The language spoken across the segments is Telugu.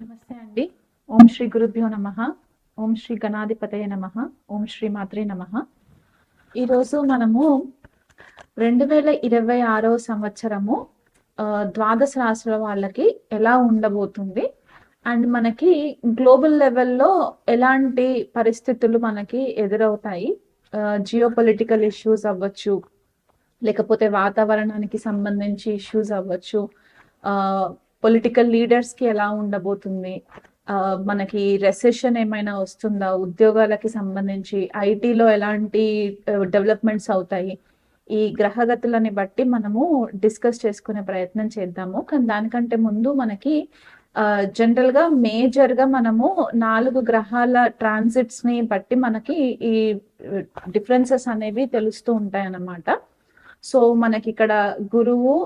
నమస్తే అండి. ఓం శ్రీ గురుభ్యో నమః. ఓం శ్రీ గణాధిపతయ నమః. ఓం శ్రీ మాత్రే నమః. ఈరోజు మనము 2026 సంవత్సరము ద్వాదశ రాశుల వాళ్ళకి ఎలా ఉండబోతుంది అండ్ మనకి గ్లోబల్ లెవెల్లో ఎలాంటి పరిస్థితులు మనకి ఎదురవుతాయి, జియో పొలిటికల్ ఇష్యూస్ అవ్వచ్చు, లేకపోతే వాతావరణానికి సంబంధించి ఇష్యూస్ అవ్వచ్చు, పొలిటికల్ లీడర్స్ కి ఎలా ఉండబోతుంది, మనకి రెసెషన్ ఏమైనా వస్తుందా, ఉద్యోగాలకి సంబంధించి ఐటీలో ఎలాంటి డెవలప్మెంట్స్ అవుతాయి, ఈ గ్రహగతులని బట్టి మనము డిస్కస్ చేసుకునే ప్రయత్నం చేద్దాము. కానీ దానికంటే ముందు మనకి జనరల్ గా మేజర్ గా మనము 4 గ్రహాల ట్రాన్సిట్స్ ని బట్టి మనకి ఈ డిఫరెన్సెస్ అనేవి తెలుస్తూ ఉంటాయి అన్నమాట. సో మనకి ఇక్కడ గురువు,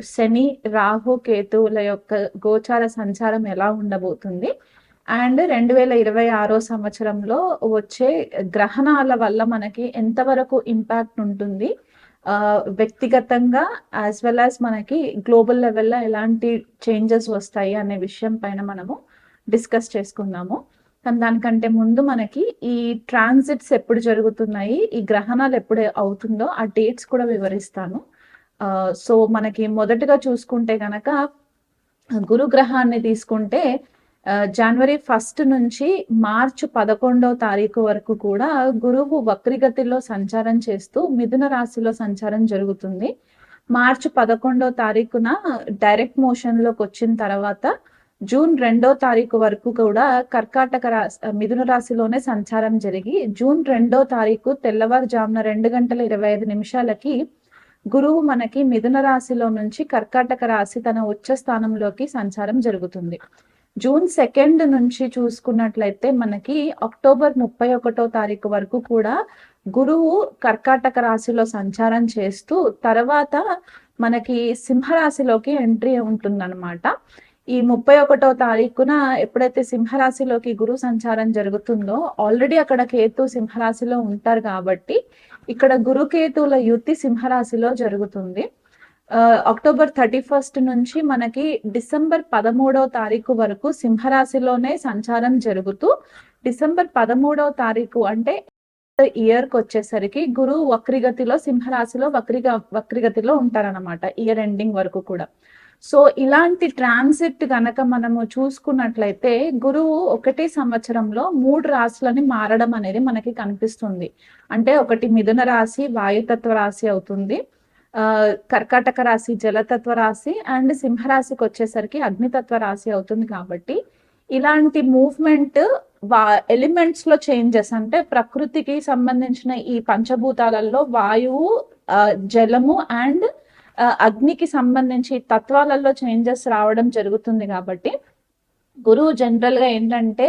శని, రాహు, కేతువుల యొక్క గోచార సంచారం ఎలా ఉండబోతుంది అండ్ 2026 సంవత్సరంలో వచ్చే గ్రహణాల వల్ల మనకి ఎంతవరకు ఇంపాక్ట్ ఉంటుంది, వ్యక్తిగతంగా యాజ్ వెల్ యాజ్ మనకి గ్లోబల్ లెవెల్లో ఎలాంటి చేంజెస్ వస్తాయి అనే విషయం పైన మనము డిస్కస్ చేసుకుందాము. కానీ దానికంటే ముందు మనకి ఈ ట్రాన్సిట్స్ ఎప్పుడు జరుగుతున్నాయి, ఈ గ్రహణాలు ఎప్పుడు అవుతుందో ఆ డేట్స్ కూడా వివరిస్తాను. సో మనకి మొదటగా చూసుకుంటే గనక గురు గ్రహాన్ని తీసుకుంటే జనవరి 1 నుంచి మార్చి 11 వరకు కూడా గురువు వక్రిగతిలో సంచారం చేస్తూ మిథున రాశిలో సంచారం జరుగుతుంది. మార్చి 11 డైరెక్ట్ మోషన్ లోకి వచ్చిన తర్వాత జూన్ 2 వరకు కూడా కర్కాటక రాశి, మిథున రాశిలోనే సంచారం జరిగి జూన్ 2 తెల్లవారుజామున 2:25 గురువు మనకి మిథున రాశిలో నుంచి కర్కాటక రాశి తన ఉచ్చ స్థానంలోకి సంచారం జరుగుతుంది. జూన్ 2 నుంచి చూసుకున్నట్లయితే మనకి అక్టోబర్ 31 వరకు కూడా గురువు కర్కాటక రాశిలో సంచారం చేస్తూ తర్వాత మనకి సింహరాశిలోకి ఎంట్రీ ఉంటుందన్నమాట. ఈ 31 ఎప్పుడైతే సింహరాశిలోకి గురు సంచారం జరుగుతుందో ఆల్రెడీ అక్కడ కేతు సింహరాశిలో ఉంటారు కాబట్టి ఇక్కడ గురుకేతువుల యుతి సింహరాశిలో జరుగుతుంది. అక్టోబర్ 31 నుంచి మనకి డిసెంబర్ 13 వరకు సింహరాశిలోనే సంచారం జరుగుతూ డిసెంబర్ 13 అంటే ఇయర్ కి వచ్చేసరికి గురువు వక్రిగతిలో సింహరాశిలో వక్రిగతిలో ఉంటారన్నమాట ఇయర్ ఎండింగ్ వరకు కూడా. సో ఇలాంటి ట్రాన్సిట్ గనక మనము చూసుకున్నట్లయితే గురువు ఒకటి సంవత్సరంలో 3 రాశులని మారడం అనేది మనకి కనిపిస్తుంది. అంటే ఒకటి మిథున రాశి వాయుతత్వ రాశి అవుతుంది, కర్కాటక రాశి జలతత్వ రాశి అండ్ సింహరాశికి వచ్చేసరికి అగ్నితత్వ రాశి అవుతుంది. కాబట్టి ఇలాంటి మూవ్మెంట్ ఎలిమెంట్స్ లో చేంజెస్, అంటే ప్రకృతికి సంబంధించిన ఈ పంచభూతాలలో వాయువు, జలము అండ్ అగ్నికి సంబంధించి తత్వాలలో చేంజెస్ రావడం జరుగుతుంది. కాబట్టి గురువు జనరల్ గా ఏంటంటే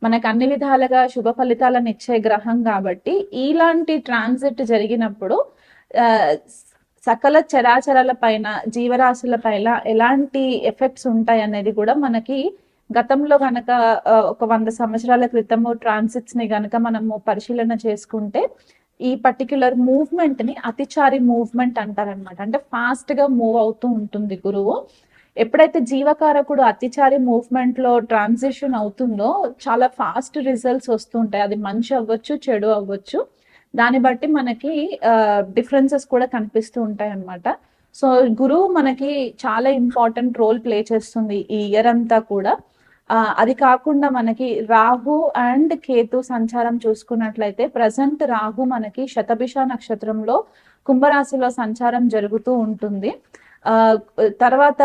మనకు అన్ని విధాలుగా శుభ ఫలితాలను ఇచ్చే గ్రహం కాబట్టి ఇలాంటి ట్రాన్సిట్ జరిగినప్పుడు సకల చరాచరాల పైన, జీవరాశుల పైన ఎలాంటి ఎఫెక్ట్స్ ఉంటాయి అనేది కూడా మనకి గతంలో గనక ఒక 100 సంవత్సరాల క్రితము ట్రాన్సిట్స్ ని గనక మనము పరిశీలన చేసుకుంటే ఈ పర్టిక్యులర్ మూవ్మెంట్ ని అతిచారి మూవ్మెంట్ అంటారనమాట. అంటే ఫాస్ట్ గా మూవ్ అవుతూ ఉంటుంది గురువు. ఎప్పుడైతే జీవకారకుడు అతిచారి మూవ్మెంట్ లో ట్రాన్సిషన్ అవుతుందో చాలా ఫాస్ట్ రిజల్ట్స్ వస్తుంటాయి. అది మంచి అవ్వచ్చు, చెడు అవ్వచ్చు, దాన్ని బట్టి మనకి డిఫరెన్సెస్ కూడా కనిపిస్తూ ఉంటాయి అన్నమాట. సో గురువు మనకి చాలా ఇంపార్టెంట్ రోల్ ప్లే చేస్తుంది ఈ ఇయర్ అంతా కూడా. అది కాకుండా మనకి రాహు అండ్ కేతు సంచారం చూసుకున్నట్లయితే ప్రజెంట్ రాహు మనకి శతభిష నక్షత్రంలో కుంభరాశిలో సంచారం జరుగుతూ ఉంటుంది. తర్వాత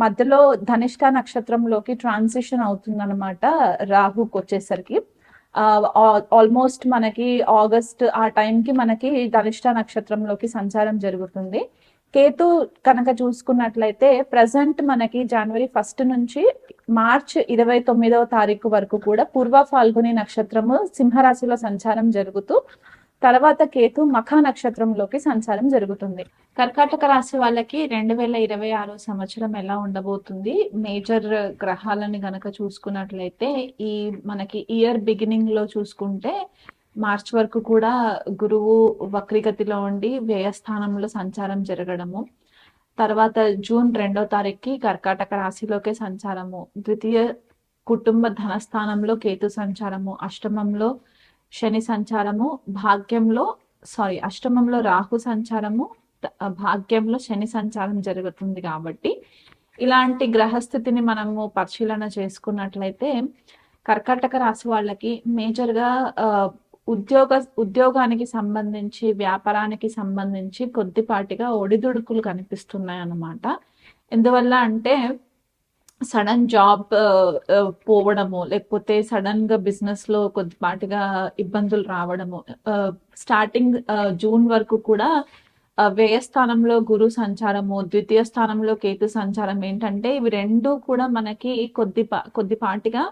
మధ్యలో ధనిష్ట నక్షత్రంలోకి ట్రాన్సిషన్ అవుతుంది అనమాట రాహుకి వచ్చేసరికి. ఆల్మోస్ట్ మనకి ఆగస్ట్ ఆ టైంకి మనకి ధనిష్ట నక్షత్రంలోకి సంచారం జరుగుతుంది. కేతు కనుక చూసుకున్నట్లయితే ప్రజెంట్ మనకి జనవరి 1 నుంచి మార్చ్ 29 వరకు కూడా పూర్వ ఫాల్గుని నక్షత్రము సింహరాశిలో సంచారం జరుగుతూ తర్వాత కేతు మఖ నక్షత్రంలోకి సంచారం జరుగుతుంది. కర్కాటక రాశి వాళ్ళకి 2026 సంవత్సరం ఎలా ఉండబోతుంది, మేజర్ గ్రహాలని గనక చూసుకున్నట్లయితే ఈ మనకి ఇయర్ బిగినింగ్ లో చూసుకుంటే మార్చ్ వరకు కూడా గురువు వక్రిగతిలో ఉండి వ్యయస్థానంలో సంచారం జరగడము, తర్వాత జూన్ 2వ తారీఖుకి కర్కాటక రాశిలోకే సంచారము. ద్వితీయ కుటుంబ ధనస్థానంలో కేతు సంచారము, అష్టమంలో శని సంచారము, అష్టమంలో రాహు సంచారము, భాగ్యంలో శని సంచారం జరుగుతుంది. కాబట్టి ఇలాంటి గ్రహస్థితిని మనము పరిశీలన చేసుకున్నట్లయితే కర్కాటక రాశి వాళ్ళకి మేజర్గా ఉద్యోగానికి సంబంధించి, వ్యాపారానికి సంబంధించి కొద్దిపాటిగా ఒడిదుడుకులు కనిపిస్తున్నాయి అన్నమాట. ఎందువల్ల అంటే సడన్ జాబ్ పోవడము, లేకపోతే సడన్ గా బిజినెస్ లో కొద్దిపాటిగా ఇబ్బందులు రావడము. స్టార్టింగ్ జూన్ వరకు కూడా వ్యయ స్థానంలో గురు సంచారము, ద్వితీయ స్థానంలో కేతు సంచారం ఏంటంటే ఇవి రెండు కూడా మనకి కొద్దిపాటిగా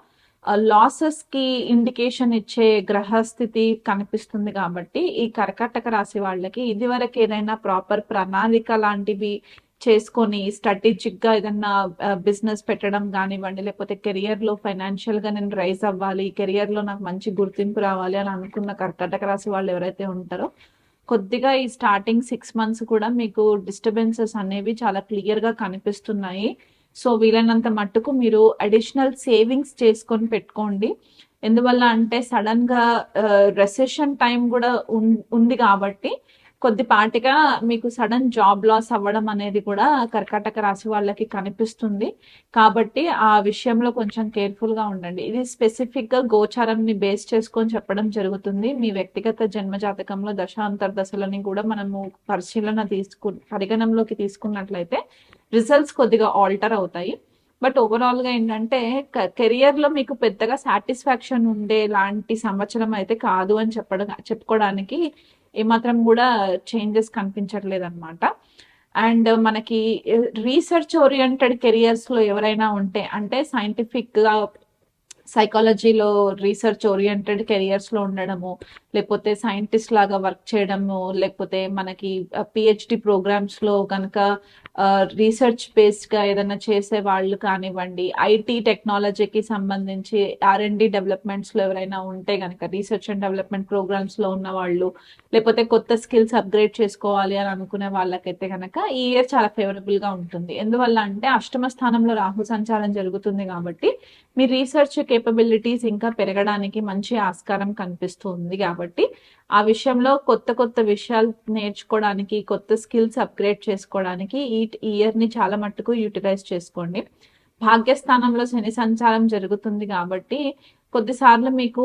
లాసెస్ కి ఇండికేషన్ ఇచ్చే గ్రహస్థితి కనిపిస్తుంది. కాబట్టి ఈ కర్కాటక రాశి వాళ్ళకి ఇదివరకు ఏదైనా ప్రాపర్ ప్రణాళిక లాంటివి చేసుకొని స్ట్రాటజిక్ గా ఏదన్నా బిజినెస్ పెట్టడం కానివ్వండి, లేకపోతే కెరియర్ లో ఫైనాన్షియల్ గా నేను రైజ్ అవ్వాలి, కెరియర్ లో నాకు మంచి గుర్తింపు రావాలి అని అనుకున్న కర్కాటక రాశి వాళ్ళు ఎవరైతే ఉంటారో కొద్దిగా ఈ స్టార్టింగ్ 6 months కూడా మీకు డిస్టర్బెన్సెస్ అనేవి చాలా క్లియర్ గా కనిపిస్తున్నాయి. సో వీలైనంత మట్టుకు మీరు అడిషనల్ సేవింగ్స్ చేసుకొని పెట్టుకోండి. ఎందువల్ల అంటే సడన్ గా రెసెషన్ టైం కూడా ఉంది కాబట్టి కొద్దిపాటిగా మీకు సడన్ జాబ్ లాస్ అవ్వడం అనేది కూడా కర్కాటక రాశి వాళ్ళకి కనిపిస్తుంది. కాబట్టి ఆ విషయంలో కొంచెం కేర్ఫుల్ గా ఉండండి. ఇది స్పెసిఫిక్ గా గోచారంని బేస్ చేసుకొని చెప్పడం జరుగుతుంది. మీ వ్యక్తిగత జన్మ జాతకంలో దశాంతర్దశలని కూడా మనము పరిగణంలోకి తీసుకున్నట్లయితే రిజల్ట్స్ కొద్దిగా ఆల్టర్ అవుతాయి. బట్ ఓవరాల్ గా ఏంటంటే కెరియర్ లో మీకు పెద్దగా సాటిస్ఫాక్షన్ ఉండే లాంటి సంవత్సరం అయితే కాదు అని చెప్పుకోవడానికి ఏమాత్రం కూడా చేంజెస్ కనిపించట్లేదు అనమాట. అండ్ మనకి రీసెర్చ్ ఓరియంటెడ్ కెరియర్స్ లో ఎవరైనా ఉంటే, అంటే సైంటిఫిక్ గా సైకాలజీలో రీసెర్చ్ ఓరియంటెడ్ కెరియర్స్ లో ఉండడము, లేకపోతే సైంటిస్ట్ లాగా వర్క్ చేయడము, లేకపోతే మనకి పిహెచ్డి ప్రోగ్రామ్స్ లో కనుక రీసెర్చ్ బేస్డ్ గా ఏదైనా చేసే వాళ్ళు కానివ్వండి, ఐటీ టెక్నాలజీకి సంబంధించి R&D డెవలప్మెంట్స్ లో ఎవరైనా ఉంటే కనుక, రీసెర్చ్ అండ్ డెవలప్మెంట్ ప్రోగ్రామ్స్ లో ఉన్న వాళ్ళు, లేకపోతే కొత్త స్కిల్స్ అప్గ్రేడ్ చేసుకోవాలి అని అనుకునే వాళ్ళకైతే కనుక ఈ ఇయర్ చాలా ఫేవరబుల్ గా ఉంటుంది. ఎందువల్ల అంటే అష్టమ స్థానంలో రాహు సంచారం జరుగుతుంది కాబట్టి మీ రీసెర్చ్ కేపబిలిటీస్ ఇంకా పెరగడానికి మంచి ఆస్కారం కనిపిస్తుంది. కాబట్టి ఆ విషయంలో కొత్త కొత్త విషయాలు నేర్చుకోవడానికి, కొత్త స్కిల్స్ అప్గ్రేడ్ చేసుకోవడానికి ఈ ఇయర్ ని చాలా మట్టుకు యూటిలైజ్ చేసుకోండి. భాగ్యస్థానంలో శని సంచారం జరుగుతుంది కాబట్టి కొద్దిసార్లు మీకు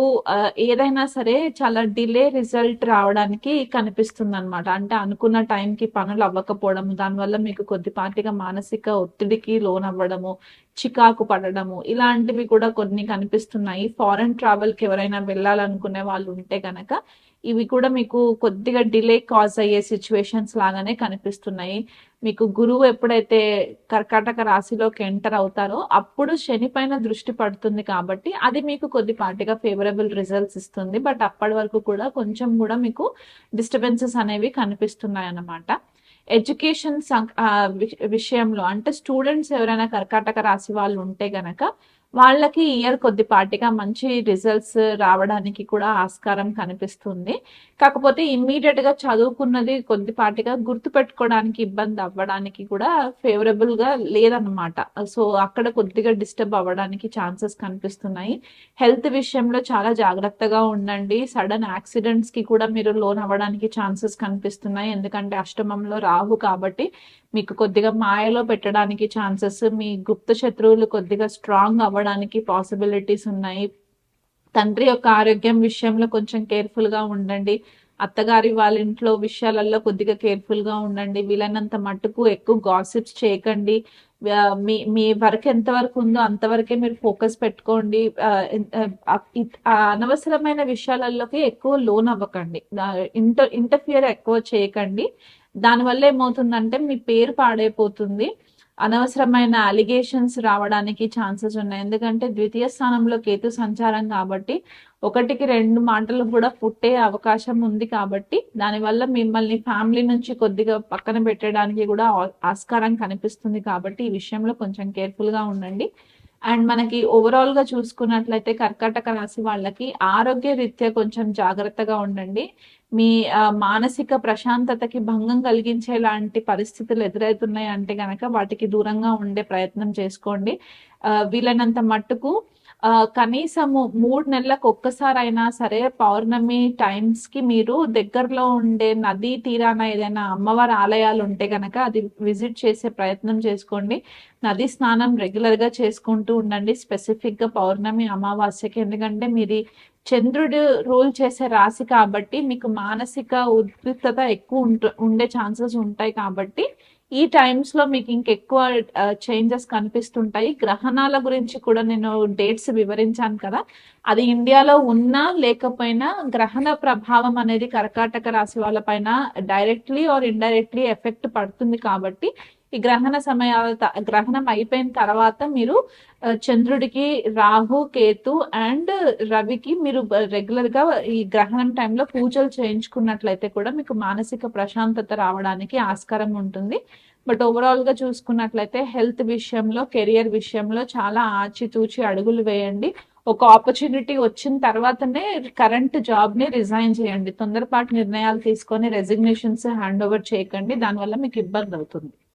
ఏదైనా సరే చాలా డిలే రిజల్ట్ రావడానికి కనిపిస్తుంది అనమాట. అంటే అనుకున్న టైంకి పనులు అవ్వకపోవడము, దానివల్ల మీకు కొద్దిపాటిగా మానసిక ఒత్తిడికి లోనవ్వడము, చికాకు పడడము, ఇలాంటివి కూడా కొన్ని కనిపిస్తున్నాయి. ఫారెన్ ట్రావెల్ కి ఎవరైనా వెళ్ళాలనుకునే వాళ్ళు ఉంటే గనక ఇవి కూడా మీకు కొద్దిగా డిలే కాజ్ అయ్యే సిచ్యువేషన్స్ లాగానే కనిపిస్తున్నాయి. మీకు గురువు ఎప్పుడైతే కర్కాటక రాశిలోకి ఎంటర్ అవుతారో అప్పుడు శని పైన దృష్టి పడుతుంది కాబట్టి అది మీకు కొద్దిపాటిగా ఫేవరబుల్ రిజల్ట్స్ ఇస్తుంది. బట్ అప్పటి వరకు కూడా కొంచెం కూడా మీకు డిస్టర్బెన్సెస్ అనేవి కనిపిస్తున్నాయి అన్నమాట. ఎడ్యుకేషన్ విషయంలో అంటే స్టూడెంట్స్ ఎవరైనా కర్కాటక రాశి వాళ్ళు ఉంటే గనక వాళ్ళకి ఇయర్ కొద్దిపాటిగా మంచి రిజల్ట్స్ రావడానికి కూడా ఆస్కారం కనిపిస్తుంది. కాకపోతే ఇమ్మీడియట్ గా చదువుకున్నది కొద్దిపాటిగా గుర్తు పెట్టుకోవడానికి ఇబ్బంది అవ్వడానికి కూడా ఫేవరబుల్ గా లేదన్నమాట. సో అక్కడ కొద్దిగా డిస్టర్బ్ అవ్వడానికి ఛాన్సెస్ కనిపిస్తున్నాయి. హెల్త్ విషయంలో చాలా జాగ్రత్తగా ఉండండి. సడన్ యాక్సిడెంట్స్ కి కూడా మీరు లోన్ అవ్వడానికి ఛాన్సెస్ కనిపిస్తున్నాయి. ఎందుకంటే అష్టమంలో రాహు కాబట్టి మీకు కొద్దిగా మాయలో పెట్టడానికి ఛాన్సెస్, మీ గుప్త శత్రువులు కొద్దిగా స్ట్రాంగ్ అవ్వడానికి పాసిబిలిటీస్ ఉన్నాయి. తండ్రి యొక్క ఆరోగ్యం విషయంలో కొంచెం కేర్ఫుల్ గా ఉండండి. అత్తగారి వాళ్ళ ఇంట్లో విషయాలలో కొద్దిగా కేర్ఫుల్ గా ఉండండి. వీలైనంత మట్టుకు ఎక్కువ గాసిప్స్ చేయకండి. మీ మీ వర్క్ ఎంత వరకు ఉందో అంతవరకే మీరు ఫోకస్ పెట్టుకోండి. అనవసరమైన విషయాలలోకి ఎక్కువ లోన్ అవ్వకండి. ఇంటర్ఫియర్ ఎక్కువ చేయకండి. దానివల్ల ఏమవుతుందంటే మీ పేరు పాడైపోతుంది. అనవసరమైన అలిగేషన్స్ రావడానికి ఛాన్సెస్ ఉన్నాయి. ఎందుకంటే ద్వితీయ స్థానంలో కేతు సంచారం కాబట్టి 1-2 మాటలు కూడా పుట్టే అవకాశం ఉంది. కాబట్టి దానివల్ల మిమ్మల్ని ఫ్యామిలీ నుంచి కొద్దిగా పక్కన పెట్టడానికి కూడా ఆస్కారం కనిపిస్తుంది. కాబట్టి ఈ విషయంలో కొంచెం కేర్ఫుల్ గా ఉండండి. అండ్ మనకి ఓవరాల్ గా చూసుకున్నట్లయితే కర్కాటక రాశి వాళ్ళకి ఆరోగ్య రీత్యా కొంచెం జాగ్రత్తగా ఉండండి. మీ మానసిక ప్రశాంతతకి భంగం కలిగించేలాంటి పరిస్థితులు ఎదురవుతున్నాయి అంటే గనక వాటికి దూరంగా ఉండే ప్రయత్నం చేసుకోండి. వీలైనంత మట్టుకు కనీసము 3 నెలలకు ఒక్కసారైనా సరే పౌర్ణమి టైమ్స్ కి మీరు దగ్గరలో ఉండే నదీ తీరాన ఏదైనా అమ్మవారి ఆలయాలు ఉంటే గనక అది విజిట్ చేసే ప్రయత్నం చేసుకోండి. నది స్నానం రెగ్యులర్ గా చేసుకుంటూ ఉండండి, స్పెసిఫిక్ గా పౌర్ణమి అమావాస్యకి. ఎందుకంటే మీది చంద్రుడు రూల్ చేసే రాశి కాబట్టి మీకు మానసిక ఉద్రిక్తత ఎక్కువ ఉండే ఛాన్సెస్ ఉంటాయి. కాబట్టి ఈ టైమ్స్ లో మీకు ఇంకెక్కువ చేంజెస్ కనిపిస్తుంటాయి. గ్రహణాల గురించి కూడా నేను డేట్స్ వివరించాను కదా, అది ఇండియాలో ఉన్నా లేకపోయినా గ్రహణ ప్రభావం అనేది కర్కాటక రాశి వాళ్ళ పైన డైరెక్ట్లీ ఆర్ ఇండైరెక్ట్లీ ఎఫెక్ట్ పడుతుంది. కాబట్టి ఈ గ్రహణ సమయాల గ్రహణం అయిపోయిన తర్వాత మీరు చంద్రుడికి, రాహు, కేతు అండ్ రవికి మీరు రెగ్యులర్ గా ఈ గ్రహణం టైంలో పూజలు చేయించుకున్నట్లయితే కూడా మీకు మానసిక ప్రశాంతత రావడానికి ఆస్కారం ఉంటుంది. బట్ ఓవరాల్ గా చూసుకున్నట్లయితే హెల్త్ విషయంలో, కెరియర్ విషయంలో చాలా ఆచితూచి అడుగులు వేయండి. ఒక ఆపర్చునిటీ వచ్చిన తర్వాతనే కరెంట్ జాబ్ ని రిజైన్ చేయండి. తొందరపాటు నిర్ణయాలు తీసుకొని రెసిగ్నేషన్స్ హ్యాండ్ ఓవర్ చేయకండి, దానివల్ల మీకు ఇబ్బంది అవుతుంది.